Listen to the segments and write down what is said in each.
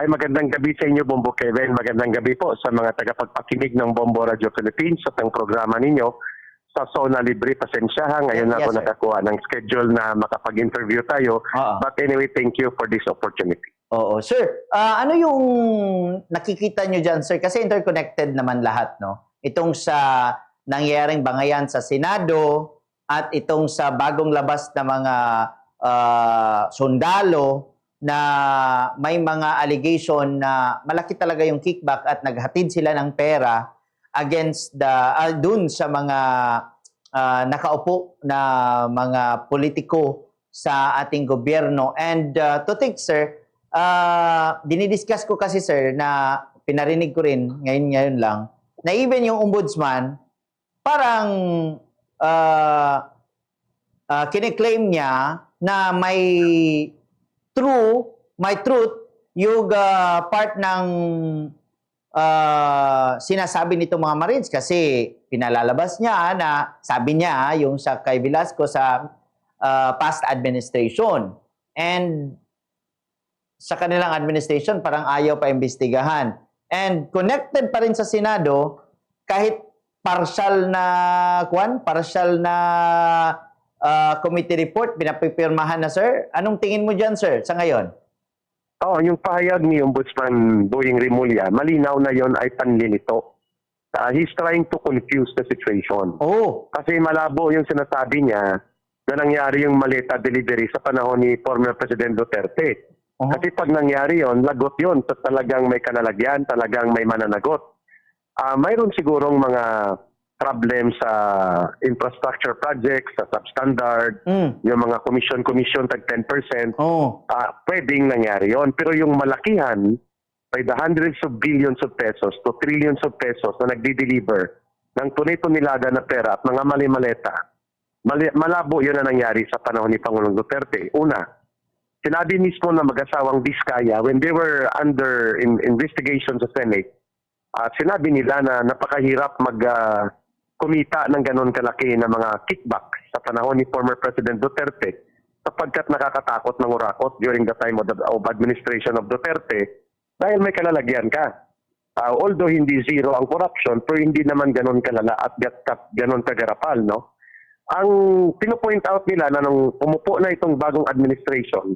Ay magandang gabi sa inyo, Bombo Kevin. Magandang gabi po sa mga tagapagpakinig ng Bombo Radio Philippines at ang programa ninyo sa Zona Libre. Pasensyahan, ngayon Yes, ako sir. nakakuha ng schedule na makapag-interview tayo. Oo. But anyway, thank you for this opportunity. Oo. Sir, ano yung nakikita nyo dyan, sir? Kasi interconnected naman lahat, no? Itong sa nangyayaring bangayan sa Senado at itong sa bagong labas na mga sundalo na may mga allegation na malaki talaga yung kickback at naghatid sila ng pera against dun sa mga nakaupo na mga politiko sa ating gobyerno. And to think, sir, dinidiscuss ko kasi, sir, na pinarinig ko rin ngayon lang, na even yung ombudsman, parang kiniklaim niya na may truth yung part ng sinasabi nito mga Marines kasi pinalalabas niya na sabi niya yung sa kay Velasco sa past administration. And sa kanilang administration parang ayaw pa imbestigahan. And connected pa rin sa Senado kahit partial na committee report pinapipirmahan na, sir. Anong tingin mo dyan, sir, sa ngayon? Yung pahayag ni Ombudsman Boying Rimulya, malinaw na yon ay panlilito. He's trying to confuse the situation. Oh. Kasi malabo yung sinasabi niya na nangyari yung maleta delivery sa panahon ni former President Duterte. Kasi pag nangyari yon, lagot yon. So, talagang may kanalagyan, talagang may mananagot. Mayroon sigurong mga problem sa infrastructure projects, sa substandard, yung mga commission tag 10%, pwedeng nangyari yon. Pero yung malakihan, by the hundreds of billions of pesos to trillions of pesos na nagdi-deliver ng tunay-tunilada na pera at mga mali-maleta, malabo yun na nangyari sa panahon ni Pangulong Duterte. Una, sinabi mismo na mag-asawang Vizcaya when they were under investigation sa Senate, sinabi nila na napakahirap kumita ng ganon kalaki na mga kickback sa panahon ni former President Duterte sapagkat nakakatakot ng urakot during the time of administration of Duterte dahil may kalalagyan ka. Although hindi zero ang corruption, pero hindi naman ganon kalala at ganon kagarapal, no? Ang pinopoint out nila na nung umupo na itong bagong administration,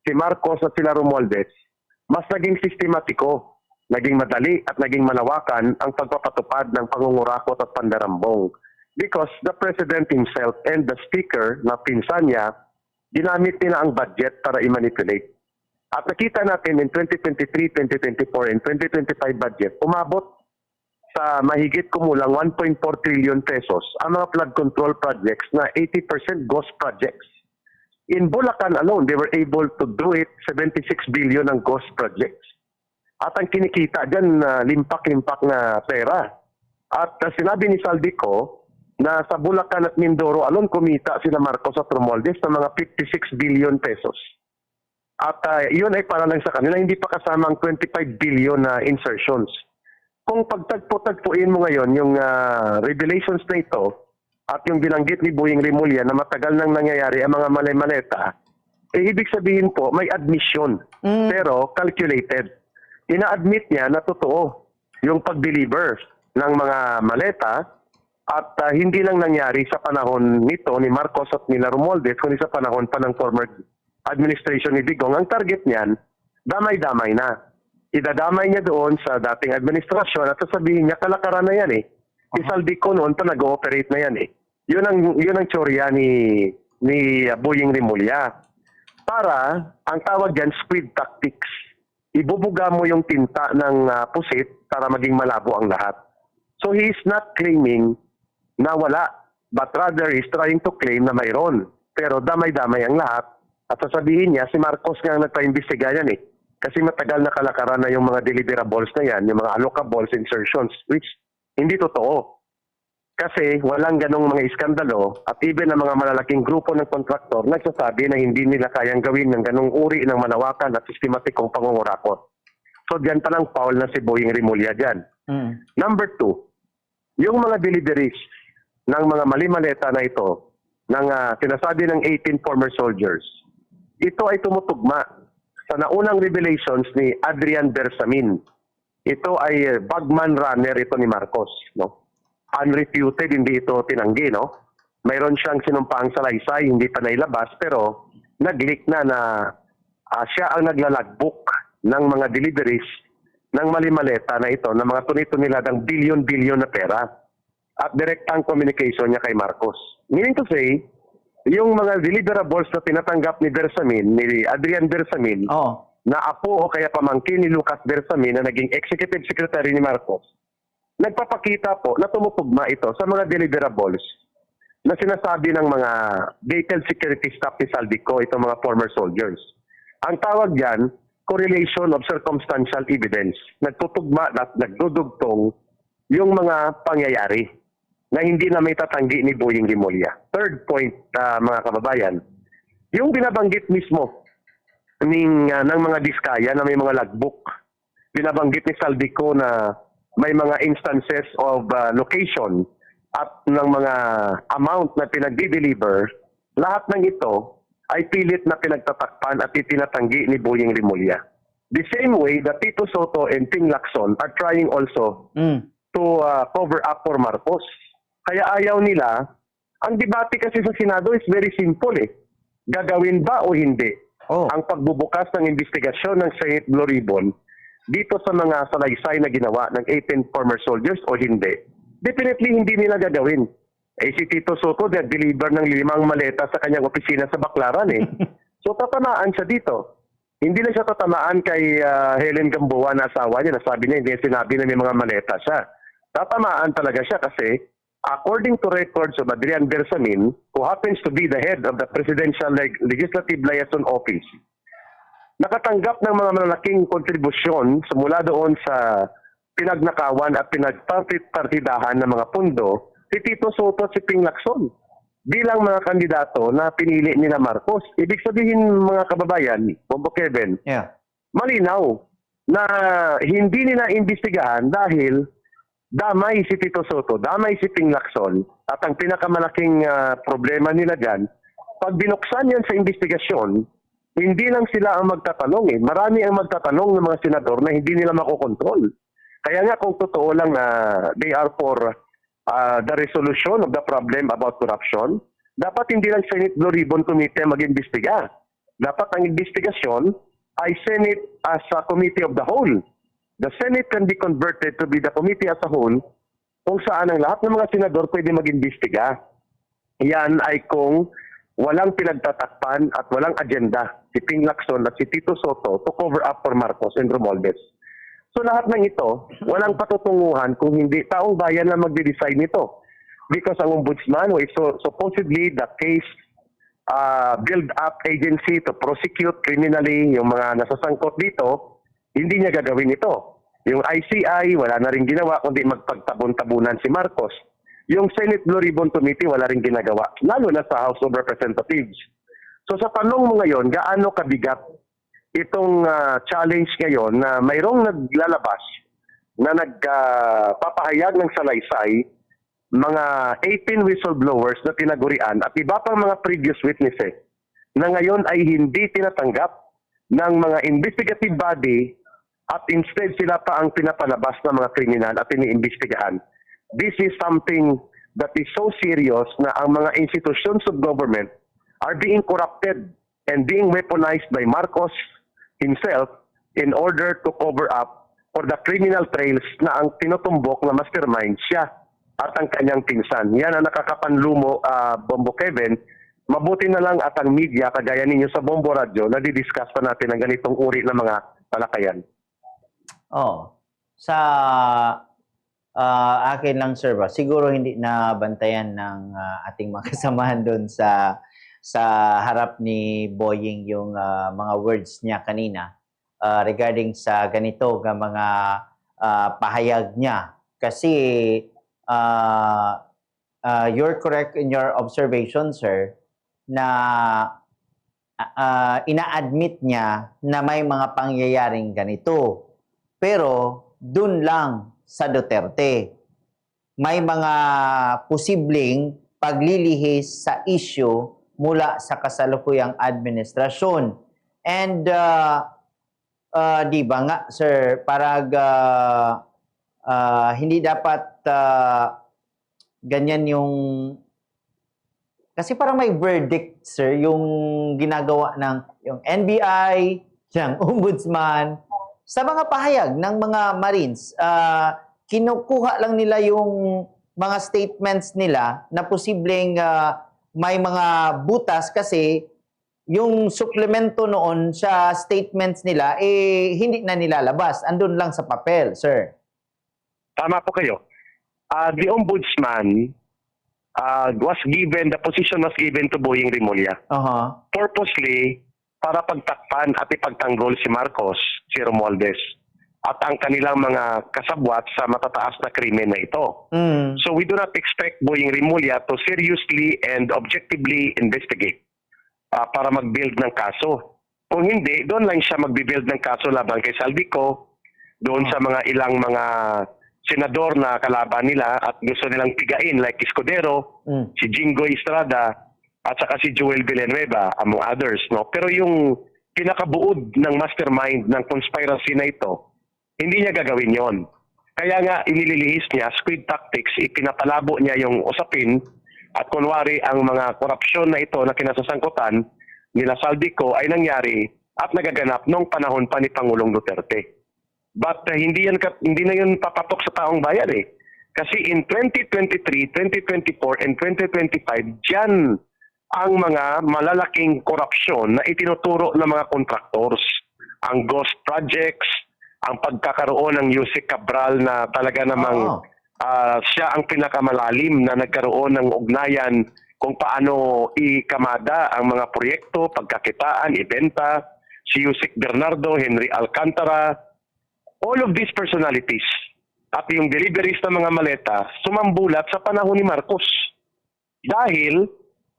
si Marcos at sila Romualdez, mas naging sistematiko, naging madali at naging malawakan ang pagpapatupad ng pangungurakot at pandarambong. Because the President himself and the Speaker na pinsan niya, ginamit nila ang budget para i-manipulate. At nakita natin in 2023, 2024, and 2025 budget, umabot sa mahigit kumulang 1.4 trillion pesos ang mga flood control projects na 80% ghost projects. In Bulacan alone, they were able to do it 76 billion ang ghost projects. At ang kinikita dyan, limpak-limpak na pera. At sinabi ni Saldico na sa Bulacan at Mindoro alone kumita sila Marcos at Romualdez ng mga 56 billion pesos. At yun ay para lang sa kanila, hindi pa kasama ang 25 billion na insertions. Kung pagtagpo-tagpuin mo ngayon yung revelations na ito at yung binanggit ni Boying Rimulya na matagal nang nangyayari ang mga malay-maleta, ibig sabihin po may admission pero calculated. Ina-admit niya na totoo yung pag-deliver ng mga maleta at hindi lang nangyari sa panahon nito ni Marcos at nila Romualdez kundi sa panahon pa ng former administration ni Digong. Ang target niyan, damay-damay na. Idadamay niya doon sa dating administrasyon at sasabihin niya kalakaran na yan eh. Si Saldico noon pa nag-ooperate na yan eh. Yun ang tsorya ni Boying Rimulya. Para, ang tawag dyan, squid tactics. Ibubuga mo yung tinta ng pusit para maging malabo ang lahat. So he is not claiming na wala, but rather is trying to claim na mayroon. Pero damay-damay ang lahat. At sasabihin niya, si Marcos nga nagpa-imbestiga yan eh. Kasi matagal na kalakaran na yung mga deliverables na yan, yung mga allocables, insertions, which hindi totoo. Kasi walang ganong mga iskandalo at even ang mga malalaking grupo ng kontraktor nagsasabi na hindi nila kayang gawin ng ganong uri ng malawakan at sistematikong pangungurakot. So diyan pa lang foul na si Boying Rimulya dyan. Number 2, yung mga deliveries ng mga mali-maleta na ito, ng sinasabi ng 18 former soldiers, ito ay tumutugma sa naunang revelations ni Adrian Bersamin. Ito ay bagman runner ito ni Marcos, no? Unrefuted, hindi ito tinanggi, no? Mayroon siyang sinumpaang salaysay, hindi pa nailabas, pero nag-leak na siya ang naglalagbook ng mga deliveries ng malimaleta na ito, na mga tunito nila ng bilyon-bilyon na pera. At direktang communication niya kay Marcos. Meaning to say, yung mga deliverables na tinatanggap ni Bersamin, ni Adrian Bersamin, na apo o kaya pamangkin ni Lucas Bersamin na naging executive secretary ni Marcos, nagpapakita po na tumutugma ito sa mga deliverables na sinasabi ng mga detailed security staff ni Saldico, itong mga former soldiers. Ang tawag diyan, correlation of circumstantial evidence. Nagtutugma at nagdudugtong yung mga pangyayari na hindi na may tatanggi ni Boying Rimulya. Third point, mga kababayan, yung binabanggit mismo ng mga diskaya na may mga logbook, binabanggit ni Saldico na may mga instances of location at ng mga amount na pinag-deliver, lahat ng ito ay pilit na pinagtatakpan at itinatanggi ni Boying Rimulya. The same way that Tito Soto and Ting Lacson are trying also to cover up for Marcos. Kaya ayaw nila, ang debate kasi sa Senado is very simple eh. Gagawin ba o hindi ang pagbubukas ng investigasyon ng Senate Blue Ribbon dito sa mga salaysay na ginawa ng 18 former soldiers o hindi? Definitely hindi nila gagawin. Eh si Tito Soto deliver ng 5 maleta sa kanyang opisina sa Baclaran eh. So tatamaan siya dito. Hindi na siya tatamaan kay Helen Gamboa na asawa niya, na sabi niya hindi niya sinabi na may mga maleta siya. Tatamaan talaga siya kasi according to records of Adrian Bersamin, who happens to be the head of the Presidential Legislative Liaison Office, nakatanggap ng mga malalaking kontribusyon mula doon sa pinagnakawan at pinagpartidahan ng mga pundo si Tito Soto at si Ting Lacson bilang mga kandidato na pinili nila Marcos. Ibig sabihin, mga kababayan, Bobo Kevin, malinaw na hindi nila imbestigahan dahil damay si Tito Soto, damay si Ting Lacson, at ang pinakamalaking problema nila dyan, pag binuksan yan sa investigasyon, hindi lang sila ang magtatanong eh. Marami ang magtatanong ng mga senador na hindi nila makokontrol. Kaya nga kung totoo lang na they are for the resolution of the problem about corruption, dapat hindi lang Senate Blue Ribbon Committee mag-imbestiga. Dapat ang investigasyon ay Senate as a committee of the whole. The Senate can be converted to be the committee as a whole kung saan ang lahat ng mga senador pwede mag-imbestiga. Yan ay kung walang pinagtatakpan at walang agenda si Ting Lacson at si Tito Soto to cover up for Marcos and Romualdez. So lahat ng ito, walang patutunguhan kung hindi taong bayan na magde-decide nito. Because ang ombudsman, who is supposedly the case build-up agency to prosecute criminally yung mga nasasangkot dito, hindi niya gagawin ito. Yung ICI, wala na rin ginawa kundi magpagtabon-tabunan si Marcos. Yung Senate Blue Ribbon Committee, wala rin ginagawa, lalo na sa House of Representatives. So sa tanong mo ngayon, gaano kabigat itong challenge ngayon na mayroong naglalabas na nagpapahayag ng salaysay, mga 18 whistleblowers na tinagurian at iba pang mga previous witnesses na ngayon ay hindi tinatanggap ng mga investigative body at instead sila pa ang pinapalabas ng mga kriminal at iniimbestigahan. This is something that is so serious na ang mga institutions of government are being corrupted and being weaponized by Marcos himself in order to cover up for the criminal trails na ang tinutumbok na mastermind siya at ang kanyang pinsan. Yan ang nakakapanlumo, Bombo Kevin. Mabuti na lang at ang media, kagaya ninyo sa Bombo Radio, na didiscuss pa natin ang ganitong uri ng mga talakayan. Sa akin lang, sir, siguro hindi na bantayan ng ating mga kasamahan doon sa harap ni Boying yung mga words niya kanina regarding sa ganito ng mga pahayag niya. Kasi you're correct in your observation, sir, na ina-admit niya na may mga pangyayaring ganito. Pero dun lang sa Duterte. May mga posibleng paglilihis sa issue mula sa kasalukuyang administrasyon. And di ba nga, sir, parang hindi dapat ganyan yung... Kasi parang may verdict, sir, yung ginagawa ng yung NBI, ng Ombudsman, sa mga pahayag ng mga Marines. Kinukuha lang nila yung mga statements nila na posibleng may mga butas kasi yung suplemento noon sa statements nila, hindi na nilalabas. Andun lang sa papel, sir. Tama po kayo. The Ombudsman the position was given to Boying Rimulya. Purposely, para pagtakpan at ipagtanggol si Marcos, si Romualdez, at ang kanilang mga kasabwat sa matataas na krimen na ito. So we do not expect Boying Rimulya to seriously and objectively investigate para mag-build ng kaso. Kung hindi, doon lang siya mag-build ng kaso laban kay Saldico, doon sa mga ilang mga senador na kalaban nila at gusto nilang pigain like Escudero, si Jingoy Estrada, at saka si Joel Villanueva, among others. No? Pero yung pinakabuod ng mastermind ng conspiracy na ito, hindi niya gagawin yon. Kaya nga inililihis niya, squid tactics, ipinapalabo niya yung usapin at kunwari ang mga korupsyon na ito na kinasasangkutan nila Saldico ay nangyari at nagaganap noong panahon pa ni Pangulong Duterte. But hindi na yun papatok sa taong bayan eh. Kasi in 2023, 2024, and 2025, diyan ang mga malalaking korupsyon na itinuturo ng mga contractors. Ang ghost projects, ang pagkakaroon ng Yusek Cabral na talaga namang siya ang pinakamalalim na nagkaroon ng ugnayan kung paano ikamada ang mga proyekto, pagkakitaan, ibenta, si Yusek Bernardo, Henry Alcantara, all of these personalities at yung deliveries ng mga maleta sumambulat sa panahon ni Marcos. Dahil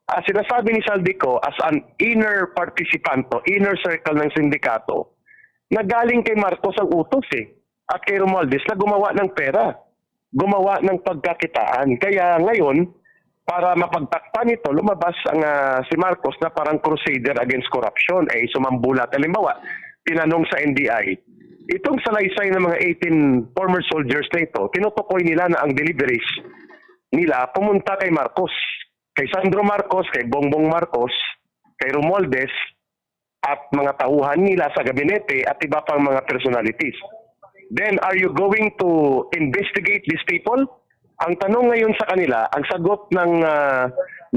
sinasabi ni Saldico as an inner participant, inner circle ng sindikato, na galing kay Marcos ang utos at kay Romualdez na gumawa ng pera, gumawa ng pagkakitaan. Kaya ngayon, para mapagtakpan ito, lumabas ang si Marcos na parang crusader against corruption ay sumambulat. Halimbawa, tinanong sa NBI, itong salaysay ng mga 18 former soldiers na ito, tinutukoy nila na ang deliveries nila pumunta kay Marcos, kay Sandro Marcos, kay Bongbong Marcos, kay Romualdez, at mga tauhan nila sa gabinete at iba pang mga personalities. Then, are you going to investigate these people? Ang tanong ngayon sa kanila, ang sagot ng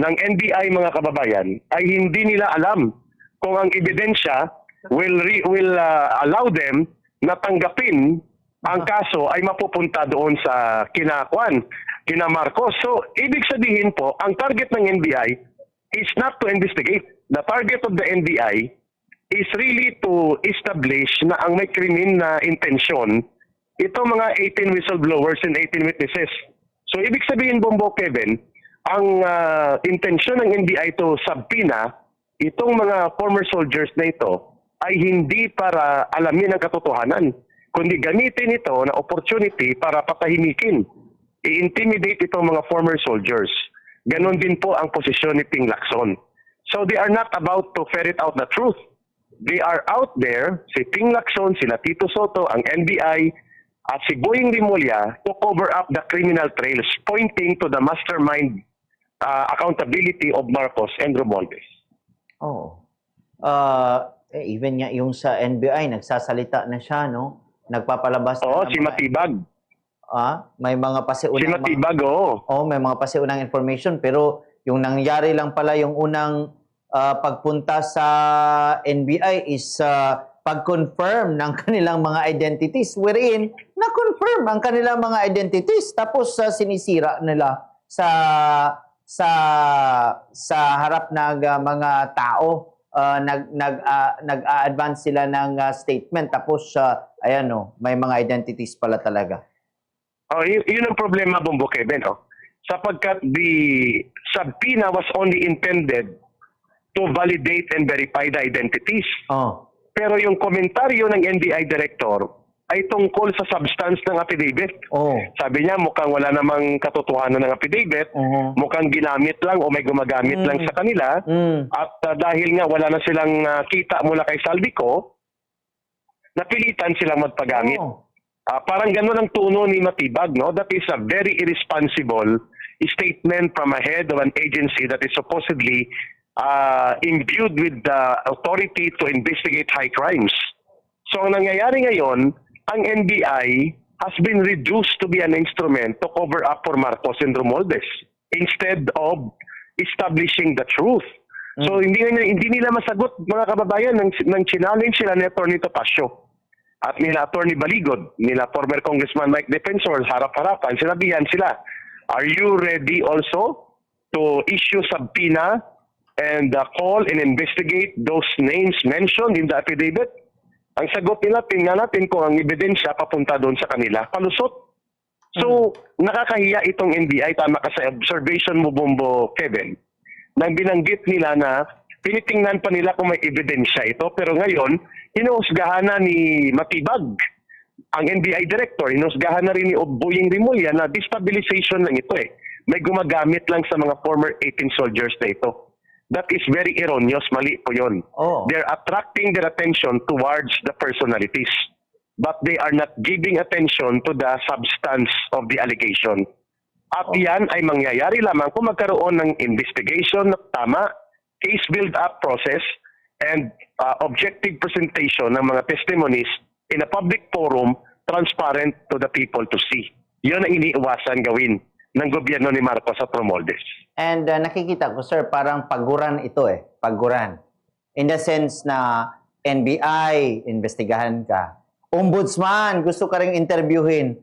NBI mga kababayan ay hindi nila alam kung ang ebidensya will allow them na tanggapin ang kaso ay mapupunta doon sa kina Marcos. So, ibig sabihin po, ang target ng NBI is not to investigate. The target of the NBI is really to establish na ang may krimen na intensyon, ito mga 18 whistleblowers and 18 witnesses. So, ibig sabihin, Bombo Kevin, ang intensyon ng NBI to subpoena itong mga former soldiers na ito ay hindi para alamin ang katotohanan, kundi gamitin ito na opportunity para patahimikin, i-intimidate itong mga former soldiers. Ganon din po ang posisyon ni Ping Lacson. So they are not about to ferret out the truth. They are out there, si Ping Lacson, sila Tito Soto, ang NBI, at si Boying Rimulya to cover up the criminal trails, pointing to the mastermind accountability of Marcos and Romualdez. Even nga yung sa NBI, nagsasalita na siya, no? Nagpapalabas na si Matibag. May mga pasiunang... Si Matibag, may mga pasiunang information. Pero yung nangyari lang pala yung unang pagpunta sa NBI is pag-confirm ng kanilang mga identities. Wherein, na-confirm ang kanilang mga identities. Tapos sinisira nila sa harap ng mga tao. Nag-a-advance sila ng statement tapos may mga identities pala talaga. Yun ang problema, Bombo Kevin, sapagkat the subpoena was only intended to validate and verify the identities. Pero yung komentaryo ng NBI director ay tungkol sa substance ng affidavit. Sabi niya, mukhang wala namang katotohanan ng affidavit, mukhang ginamit lang o may gumagamit lang sa kanila, at dahil nga wala na silang kita mula kay Saldico, napilitan silang magpagamit. Oh. Parang ganun ang tono ni Matibag, no? That is a very irresponsible statement from a head of an agency that is supposedly imbued with the authority to investigate high crimes. So ang nangyayari ngayon, ang NBI has been reduced to be an instrument to cover up for Marcos and Romualdez instead of establishing the truth. So hindi nila masagot, mga kababayan, ng challenge sila ni Atty. Topacio at nila Atty. Baligod, nila former Congressman Mike Defensor, harap-harapan, sinabihan sila, are you ready also to issue subpoena and call and investigate those names mentioned in the affidavit? Ang sagot nila, tingnan natin kung ang ebidensya papunta doon sa kanila, palusot. So, nakakahiya itong NBI, tama ka sa observation mo, Bombo Kevin, nang binanggit nila na tinitingnan pa nila kung may ebidensya ito, pero ngayon, hinuhusgahan na ni Matibag, ang NBI director, hinuhusgahan na rin ni Boying Rimulya na destabilization lang ito eh. May gumagamit lang sa mga former 18 soldiers na ito. That is very erroneous, mali po yun. Oh. They're attracting their attention towards the personalities, but they are not giving attention to the substance of the allegation. At yan ay mangyayari lamang kung magkaroon ng investigation na tama, case build-up process, and objective presentation ng mga testimonies in a public forum, transparent to the people to see. Yun ang iniiwasan gawin ng gobyerno ni Marcos at Romualdez. And nakikita ko, sir, parang paguran ito eh. Paguran. In the sense na NBI, investigahan ka. Ombudsman, gusto ka ring interviewin.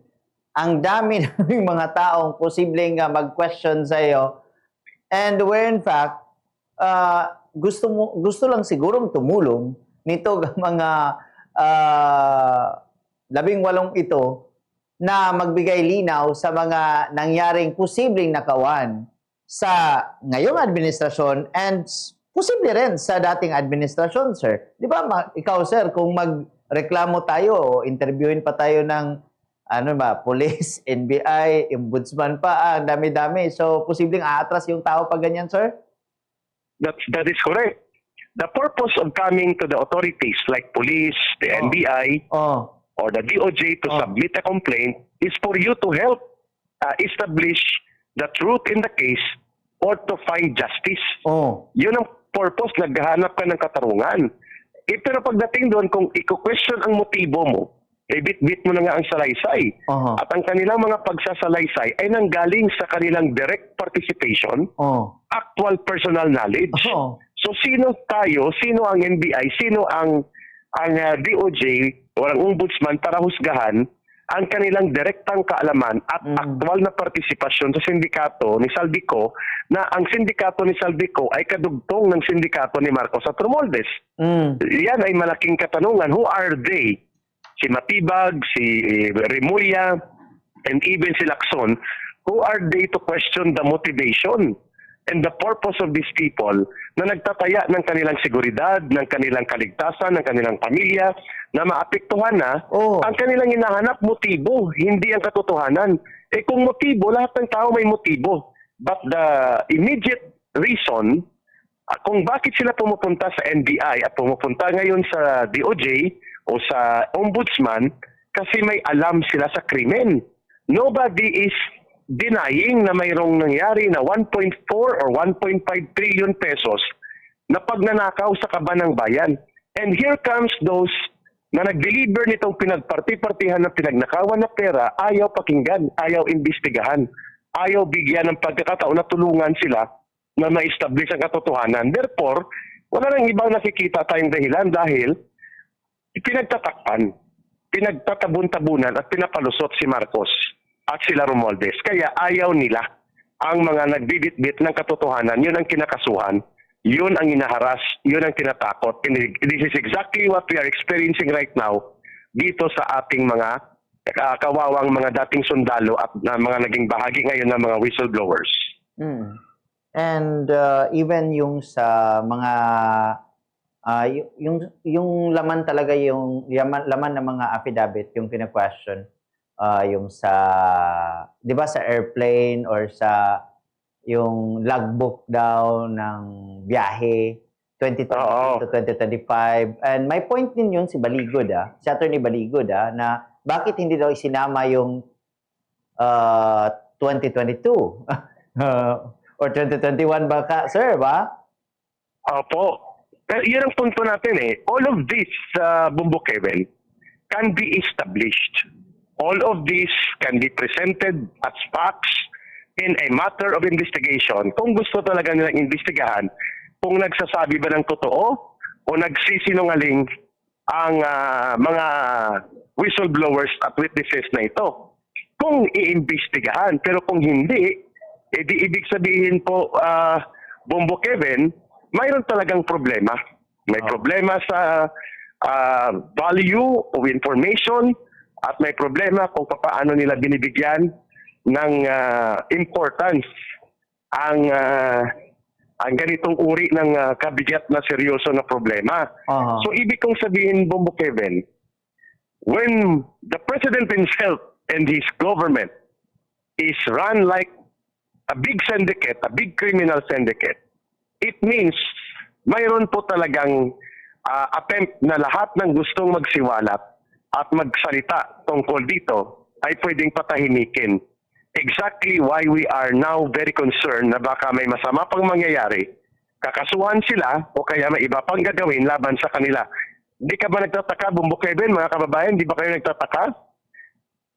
Ang dami ng mga taong posibleng mag-question sa'yo. And where in fact, gusto lang sigurong tumulong nito mga 18 ito na magbigay linaw sa mga nangyaring posibleng nakawan sa ngayong administrasyon and posible rin sa dating administrasyon, sir. Di ba, ikaw, sir, kung magreklamo tayo o interviewin pa tayo ng police, NBI, ombudsman pa, dami-dami. So, posibleng aatras yung tao pag ganyan, sir? That is correct. The purpose of coming to the authorities like police, the NBI, or the DOJ to submit a complaint is for you to help establish the truth in the case or to find justice. Yun ang purpose, naghahanap ka ng katarungan. Pero pagdating doon, kung i-question ang motibo mo, bit-bit mo na nga ang salaysay. At ang kanilang mga pagsasalaysay ay nanggaling sa kanilang direct participation, actual personal knowledge. So sino tayo, sino ang NBI, sino ang DOJ o ang ombudsman para husgahan ang kanilang direktang kaalaman at aktual na partisipasyon sa sindikato ni Saldico, na ang sindikato ni Saldico ay kadugtong ng sindikato ni Marcos at Romualdez. Yan ay malaking katanungan. Who are they? Si Matibag, si Rimulya, and even si Lacson, who are they to question the motivation and the purpose of these people na nagtataya ng kanilang seguridad, ng kanilang kaligtasan, ng kanilang pamilya, na maapektuhan na ang kanilang hinahanap motibo, hindi ang katotohanan. Kung motibo, lahat ng tao may motibo. But the immediate reason kung bakit sila pumupunta sa NBI at pumupunta ngayon sa DOJ o sa Ombudsman, kasi may alam sila sa krimen. Nobody is denying na mayroong nangyari na 1.4 or 1.5 trillion pesos na pagnanakaw sa kaban ng bayan. And here comes those na nag-deliver nitong pinagparti-partihan ng pinagnakawan na pera, ayaw pakinggan, ayaw imbestigahan, ayaw bigyan ng pagkakataon na tulungan sila na ma-establish ang katotohanan. Therefore, wala nang ibang nakikita tayong dahilan dahil pinagtatakpan, pinagtatabun-tabunan at pinapalusot si Marcos at sila Romualdez. Kaya ayaw nila ang mga nagbibitbit ng katotohanan. Yun ang kinakasuhan. Yun ang inaharas. Yun ang tinatakot. And this is exactly what we are experiencing right now dito sa ating mga kawawang mga dating sundalo at mga naging bahagi ngayon ng mga whistleblowers. And even yung sa mga yung laman talaga, yung laman ng mga affidavit, yung pina-question, yung sa, di ba, sa airplane or sa yung logbook daw ng biyahe, 2020 to 2025. And my point din yun si Baligod, si Attorney Baligod, na bakit hindi daw isinama yung 2022 or 2021 baka, sir, ba? Opo. Pero yun ang punto natin eh. All of this, Bumbo Kevin, can be established. All of this can be presented as facts in a matter of investigation. Kung gusto talaga nilang investigahan, kung nagsasabi ba ng totoo o nagsisinungaling ang mga whistleblowers at witnesses na ito. Kung iimbestigahan, pero kung hindi, edi ibig sabihin po, Bumbo Kevin, mayroon talagang problema. May problema sa value of information at may problema kung paano nila binibigyan ng importance ang ganitong uri ng kabigat na seryoso na problema. So ibig kong sabihin, Bumbo Kevin, when the President himself and his government is run like a big syndicate, a big criminal syndicate, it means mayroon po talagang attempt na lahat ng gustong magsiwalat at magsalita tungkol dito ay pwedeng patahimikin. Exactly why we are now very concerned na baka may masama pang mangyayari, kakasuhan sila o kaya may iba pang gagawin laban sa kanila. Di ka ba nagtataka, Bumbo Kevin, mga kababayan, di ba kayo nagtataka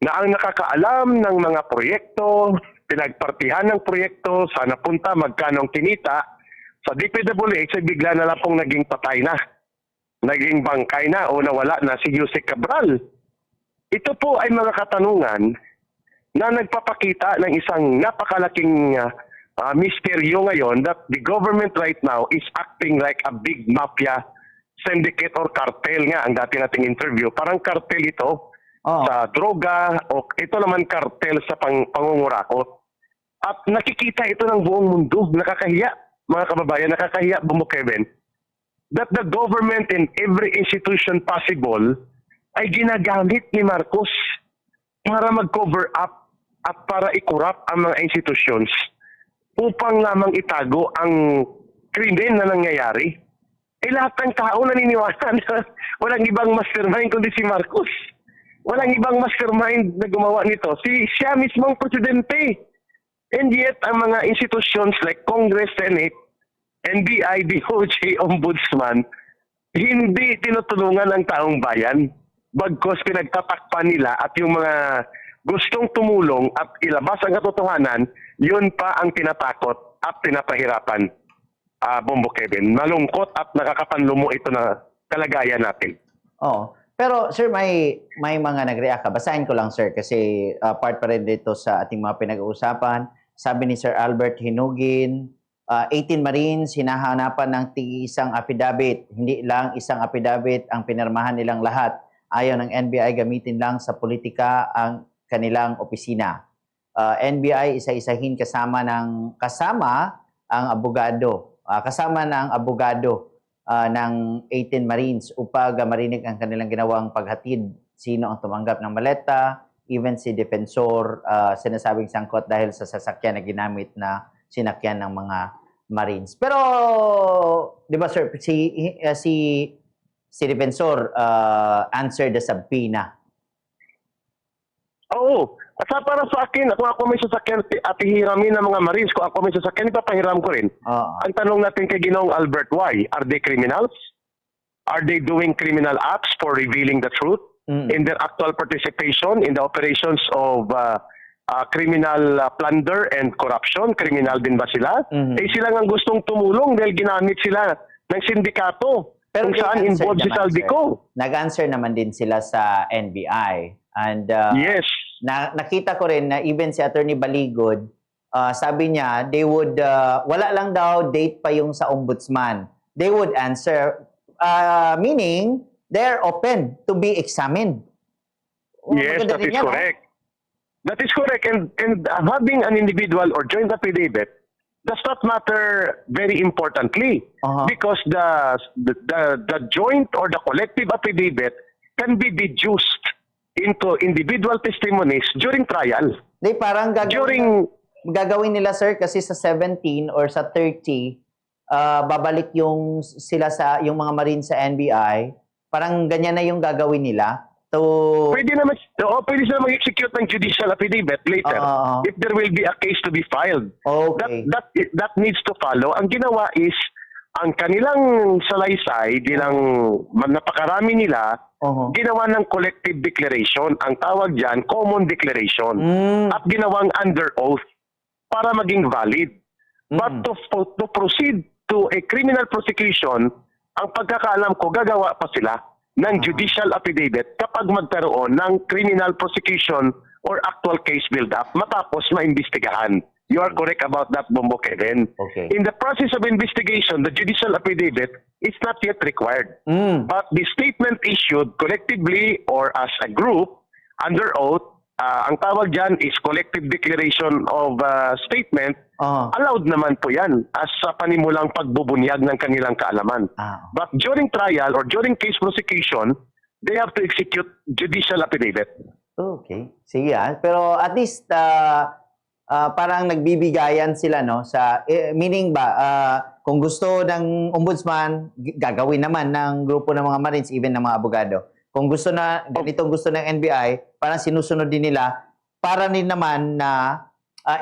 na ang nakakaalam ng mga proyekto, pinagpartihan ng proyekto, sana punta, magkanong kinita, sa DPWH ay bigla na lang pong naging patay na, naging bangkay na o nawala na si Jose Cabral. Ito po ay mga katanungan na nagpapakita ng isang napakalaking misteryo ngayon that the government right now is acting like a big mafia syndicate or cartel nga ang dati nating interview. Parang cartel ito sa droga o ito naman cartel sa pangungurakot. At nakikita ito ng buong mundo. Nakakahiya, mga kababayan, nakakahiya, Bumbo Kevin, that the government in every institution possible ay ginagamit ni Marcos para mag-cover up at para i-corrupt ang mga institutions upang lamang itago ang krimen na nangyayari. Lahat ng tao naniniwala na walang ibang mastermind kundi si Marcos. Walang ibang mastermind na gumawa nito. Siya mismong presidente. And yet, ang mga institutions like Congress, Senate, NBI, DOJ, Ombudsman, hindi tinutulungan ang taong bayan. Bagkos pinagtatakpan nila at yung mga gustong tumulong at ilabas ang katotohanan, yun pa ang tinatakot at pinapahirapan. Bumbo Kevin, malungkot at nakakapanlumo ito na kalagayan natin. Pero sir, may mga nag-react ka. Basahin ko lang sir kasi part pa rin dito sa ating mga pinag-uusapan. Sabi ni Sir Albert Hinugin, 18 Marines hinahanapan ng isang affidavit. Hindi lang isang affidavit ang pinirmahan nilang lahat. Ayaw ng NBI gamitin lang sa politika ang kanilang opisina. NBI isa-isahin kasama ang abogado. Kasama ng abogado ng 18 Marines upang marinig ang kanilang ginawang paghatid. Sino ang tumanggap ng maleta, even si Defensor sinasabing sangkot dahil sa sasakyan na ginamit na sinakyan ng mga Marines. Pero, di ba sir, si Defensor answered the subpoena. Oo. At para sa akin, kung ako may sasakyan at hihiramin ng mga Marines, kung ako may sasakyan, ipapahiram ko rin. Ang tanong natin kay Ginoong Albert, why? Are they criminals? Are they doing criminal acts for revealing the truth in their actual participation in the operations of criminal plunder and corruption? Criminal din ba sila? Sila nga gustong tumulong dahil ginamit sila ng sindikato. Pero kung saan involved si Saldico. Nag-answer naman din sila sa NBI. And yes. Nakita ko rin na even si Attorney Baligod, sabi niya, they would, wala lang daw date pa yung sa ombudsman. They would answer, meaning, they're open to be examined. Yes, that is correct. That is correct. And having an individual or joint affidavit does not matter very importantly because the joint or the collective affidavit can be deduced into individual testimonies during trial. Parang gagawin nila sir kasi sa 17 or sa 30 babalik sila sa yung mga Marines sa NBI, parang ganyan na yung gagawin nila. So, Pwede naman, pwede sila mag-execute ng judicial affidavit later if there will be a case to be filed. okay. That needs to follow. Ang ginawa is, ang kanilang salaysay, bilang napakarami nila, ginawa ng collective declaration. Ang tawag dyan, common declaration. At ginawang under oath para maging valid. But to proceed to a criminal prosecution, ang pagkakaalam ko, gagawa pa sila ng judicial affidavit kapag magkaroon ng criminal prosecution or actual case build-up matapos maimbestigahan. You are correct about that, Bombo Kevin. Okay. In the process of investigation, the judicial affidavit is not yet required. But the statement issued collectively or as a group under oath, ang tawag dyan is collective declaration of statement, allowed naman po yan as sa panimulang pagbubunyag ng kanilang kaalaman. But during trial or during case prosecution, they have to execute judicial affidavit. Okay. Sige pero at least parang nagbibigayan sila no sa meaning ba kung gusto ng ombudsman gagawin naman ng grupo ng mga Marines even ng mga abogado. Kung gusto na ganitong gusto ng NBI, parang sinusunod din nila para din naman na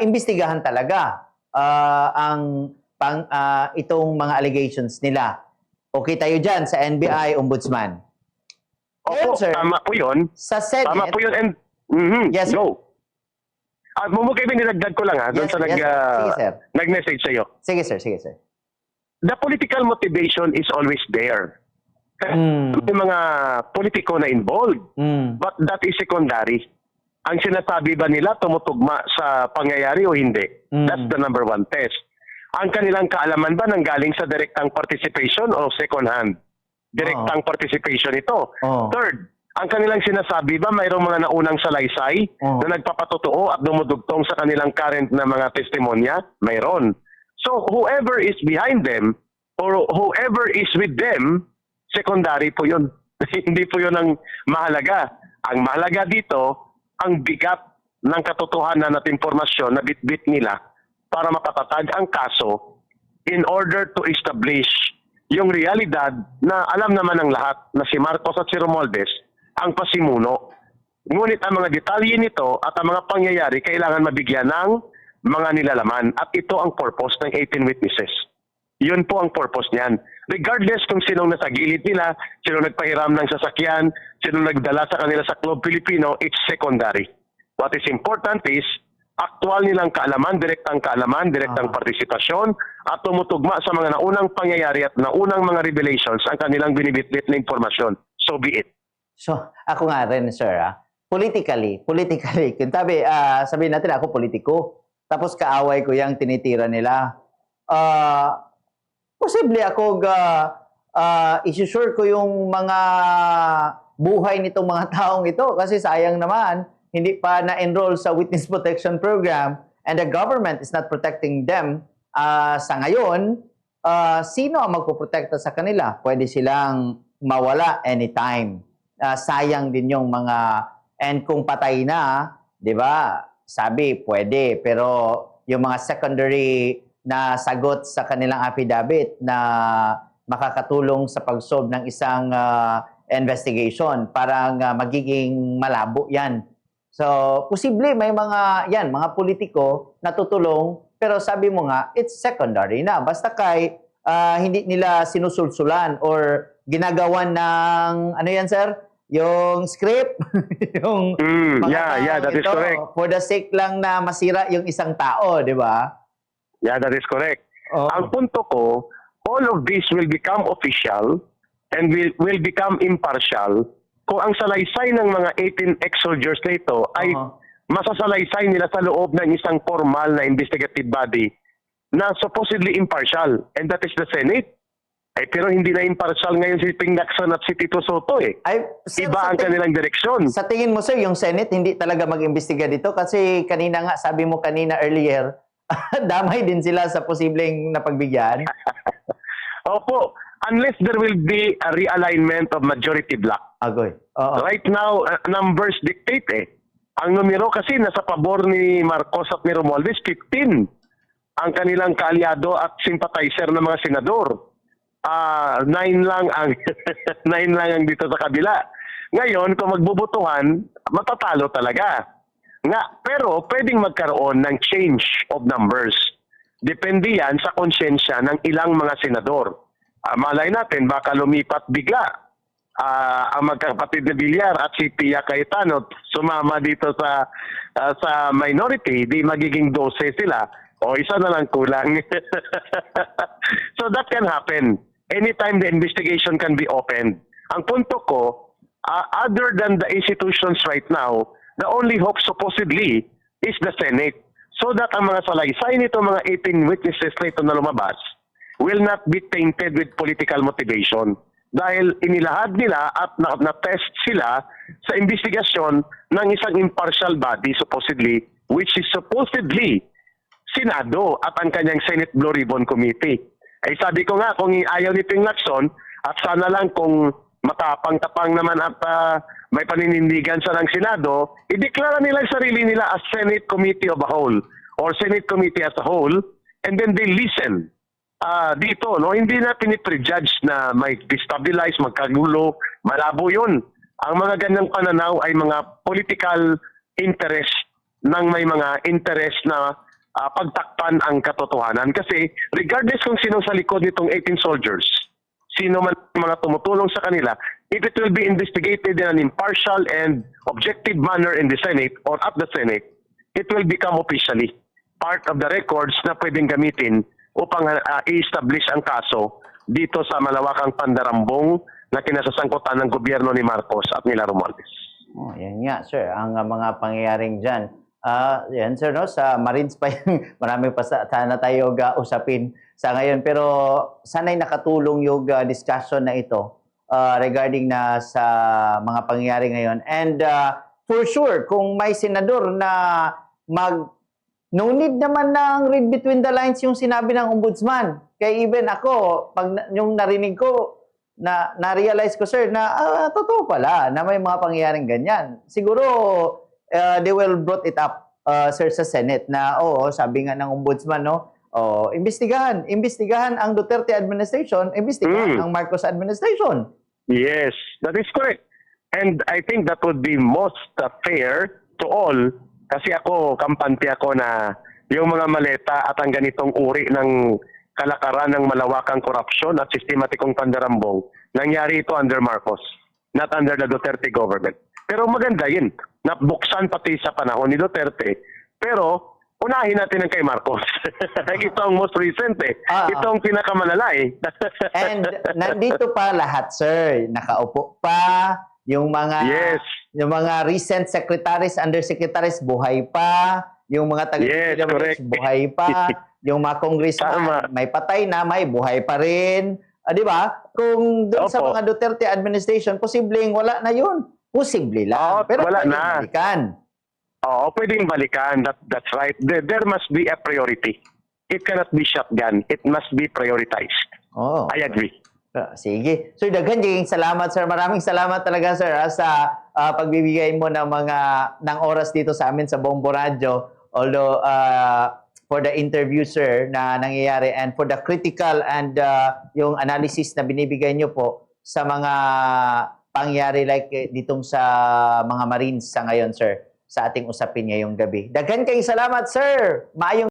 imbestigahan talaga itong mga allegations nila. Okay tayo dyan sa NBI Ombudsman. Opo, Sir, tama po yun. sa Senate, Tama po yun. And, Yes, sir. go. Mumukay, nilagdag ko lang doon Yes, sa sir. Yes, sir. Sige, sir. nag-message sa'yo. Sige sir. The political motivation is always there. May mga politiko na involved. But that is secondary. Ang sinasabi ba nila tumutugma sa pangyayari o hindi? That's the number one test. Ang kanilang kaalaman ba nanggaling sa direktang participation o second hand? Direktang participation ito. Third, ang kanilang sinasabi ba mayroong mga naunang salaysay na nagpapatotoo at dumudugtong sa kanilang current na mga testimonya? Mayroon. So whoever is behind them or whoever is with them, secondary po yun. Hindi po yun ang mahalaga. Ang mahalaga dito, ang bigat ng katotohanan at informasyon na bit-bit nila para mapatatag ang kaso in order to establish yung realidad na alam naman ng lahat na si Marcos at si Romualdez ang pasimuno. Ngunit ang mga detalye nito at ang mga pangyayari kailangan mabigyan ng mga nilalaman. At ito ang purpose ng 18 witnesses. Yun po ang purpose niyan. Regardless kung sinong nasa gilid nila, sinong nagpahiram ng sasakyan, sinong nagdala sa kanila sa Club Filipino, it's secondary. What is important is, aktual nilang kaalaman, direktang partisipasyon, at tumutugma sa mga naunang pangyayari at naunang mga revelations ang kanilang binibitbit na informasyon. So be it. So, ako nga rin, sir, politically, kung sabihin natin ako politiko, tapos kaaway ko yung tinitira nila, posible ako isusure ko yung mga buhay nitong mga taong ito kasi sayang naman, hindi pa na-enroll sa Witness Protection Program and the government is not protecting them sa ngayon, sino ang magpoprotekta sa kanila? Pwede silang mawala anytime. Sayang din yung mga, and kung patay na, di ba, sabi, pwede, pero yung mga secondary na sagot sa kanilang affidavit na makakatulong sa pag-solve ng isang investigation, parang magiging malabo yan. So, posible may mga politiko na tutulong, pero sabi mo nga, it's secondary na. Basta hindi nila sinusulsulan or ginagawan ng, ano yan, sir? Yung script, yung that is correct. For the sake lang na masira yung isang tao, di ba? Yeah, that is correct. Ang punto ko, all of this will become official and will become impartial kung ang salaysay ng mga 18 ex-soldiers na ito ay masasalaysay nila sa loob ng isang formal na investigative body na supposedly impartial, and that is the Senate. Pero hindi na impartial ngayon si Ping Lacson at si Tito Soto Iba ang kanilang direksyon. Sa tingin mo, sir, yung Senate hindi talaga mag-imbestiga dito kasi kanina nga, sabi mo kanina earlier, damay din sila sa posibleng napagbigyan. Opo, unless there will be a realignment of majority block. Agoy. Right now, numbers dictate Ang numero kasi nasa pabor ni Marcos at ni Romualdez, 15. ang kanilang kaalyado at sympathizer ng mga senador. 9 lang ang 9 lang ang dito sa kabila. Ngayon, kung magbubutuhan, matatalo talaga. Pero pwedeng magkaroon ng change of numbers. Depende yan sa konsensya ng ilang mga senador. Malay natin, baka lumipat bigla ang magkapatid na Villar at si Pia Cayetano sumama dito sa minority, di magiging 12 sila. O isa na lang kulang. So that can happen. Anytime the investigation can be opened. Ang punto ko, other than the institutions right now, the only hope supposedly is the Senate. So that ang mga salaysay nito, mga 18 witnesses na ito na lumabas, will not be tainted with political motivation. Dahil inilahad nila at na-test sila sa investigasyon ng isang impartial body supposedly, which is supposedly Senado at ang kanyang Senate Blue Ribbon Committee. Ay sabi ko nga, kung ayaw ni Ping Lacson, at sana lang kung matapang-tapang naman at may paninindigan sa ng Senado, ideklara nila ang sarili nila as Senate Committee of a whole or Senate Committee as a whole, and then they listen. Dito, no, hindi na piniprejudge na may destabilize, magkagulo, malabo yun. Ang mga ganyang pananaw ay mga political interest ng may mga interest na pagtakpan ang katotohanan. Kasi regardless kung sinong sa likod nitong 18 soldiers, sino man mga tumutulong sa kanila, if it will be investigated in an impartial and objective manner in the Senate or at the Senate, it will become officially part of the records na pwedeng gamitin upang i-establish ang kaso dito sa malawakang pandarambong na kinasasangkutan ng gobyerno ni Marcos at nila Romualdez. Oh, yan nga, sir. Ang mga pangyayaring dyan. Yan, sir, no? Sa Marines pa yung marami pa sana tayo usapin sa ngayon. Pero sana'y nakatulong yung discussion na ito regarding na sa mga pangyayari ngayon. And for sure, kung may senador na no need naman ng read between the lines yung sinabi ng ombudsman. Kaya even ako, pag yung narinig ko, na-realize ko, sir, na totoo pala na may mga pangyayaring ganyan. Siguro, they will brought it up, sir, sa Senate na, sabi nga ng ombudsman, no? Imbestigahan ang Duterte administration, imbestigahan ang Marcos administration. Yes, that is correct. And I think that would be most fair to all. Kasi ako, kampante ako na yung mga maleta at ang ganitong uri ng kalakaran ng malawakang korupsyon at sistematikong pandarambong, nangyari ito under Marcos, not under the Duterte government. Pero maganda yun, nabuksan pati sa panahon ni Duterte, pero unahin natin ang kay Marcos. Ito ang most recent Ito ang pinakamalala And nandito pa lahat, sir. Nakaupo pa. Yung mga recent secretaries, undersecretaries, buhay pa. Yung mga taga-PWH, buhay pa. Yung mga congressman, may patay na, may buhay pa rin. Di ba? Kung doon sa mga Duterte administration, posibleng wala na yun. Posible lang. Pero wala na. Balikan. Pwedeng balikan. That's right. There must be a priority. It cannot be shotgun. It must be prioritized. I agree. Sige. Sir, daghang salamat, sir. Maraming salamat talaga, sir, sa pagbibigay mo ng oras dito sa amin sa Bombo Radio. Although, for the interview, sir, na nangyayari and for the critical and yung analysis na binibigay nyo po sa mga pangyayari like ditong sa mga Marines sa ngayon, sir, sa ating usapin ngayong gabi. Daghang salamat, sir. Maayong